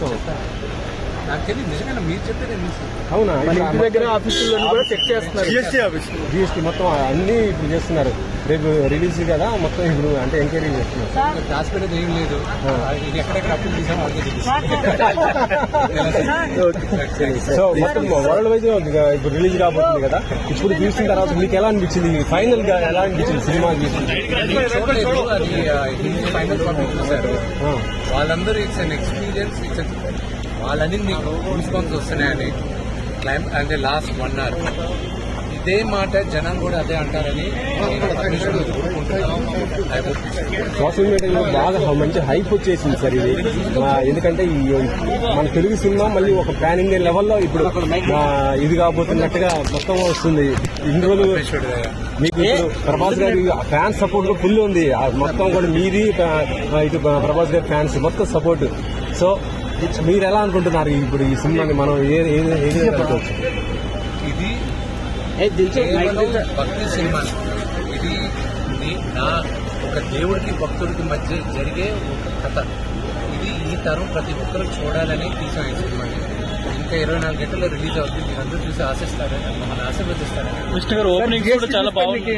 మొత్తం. నాకు తెలియదు నిజంగా మీరు చెప్తే నేను అవునా? ఇంటి దగ్గర ఆఫీసుల్లో కూడా చెక్ చేస్తున్నారు. జిఎస్టీ మొత్తం అన్ని ఇప్పుడు చేస్తున్నారు. రేపు రిలీజ్ కదా మొత్తం ఇప్పుడు అంటే ఎంక్వైరీ చేస్తున్నారు. దాచిపెట్టేది ఏం లేదు. ఇది ఎక్కడెక్కడ అప్పులు తీసామో సో మొత్తం వరల్డ్ వైజ్ ఇప్పుడు రిలీజ్ కాబోతుంది కదా. ఇప్పుడు చూసిన తర్వాత మీకు ఎలా అనిపించింది? ఫైనల్ గా ఎలా అనిపించింది సినిమా చూసింది? అది హిందీ ఫైనల్ కాపీ చూశారు వాళ్ళందరూ. It's an experience. వాళ్ళని మీకు రెస్పాన్స్ వస్తున్నాయని అంటే లాస్ట్ 1 hour ఇదే మాట జనం కూడా అదే అంటారని సోషల్ మీడియాలో బాగా మంచి హైప్ వచ్చేసింది సార్ ఇది. ఎందుకంటే మన తెలుగు సినిమా మళ్ళీ ఒక పాన్ ఇండియా లెవెల్లో ఇప్పుడు ఇది కాబోతున్నట్టుగా మొత్తం వస్తుంది. ఇన్ని రోజులు మీకు ఇప్పుడు ప్రభాస్ గారి ఫ్యాన్స్ సపోర్ట్ కూడా ఫుల్ ఉంది. మొత్తం కూడా మీది ఇటు ప్రభాస్ గారి ఫ్యాన్స్ మొత్తం సపోర్ట్. సో మీరు ఎలా అనుకుంటున్నారు ఇప్పుడు ఈ సినిమాని మనం ఏది చెప్పవచ్చు? ఇది భక్తి సినిమా. ఇది నా ఒక దేవుడికి భక్తుడికి మధ్య జరిగే ఒక కథ. ఇది ఈ తరం ప్రతి ఒక్కరు చూడాలని తీసాం ఈ సినిమాని. ఇంకా 24 గంటల్లో రిలీజ్ అవుతుంది. మీరందరూ చూసి ఆశిస్తారని, మమ్మల్ని ఆశీర్వదిస్తారని. కృష్ణ గారు ఓపెనింగ్ కూడా చాలా బాగుంది.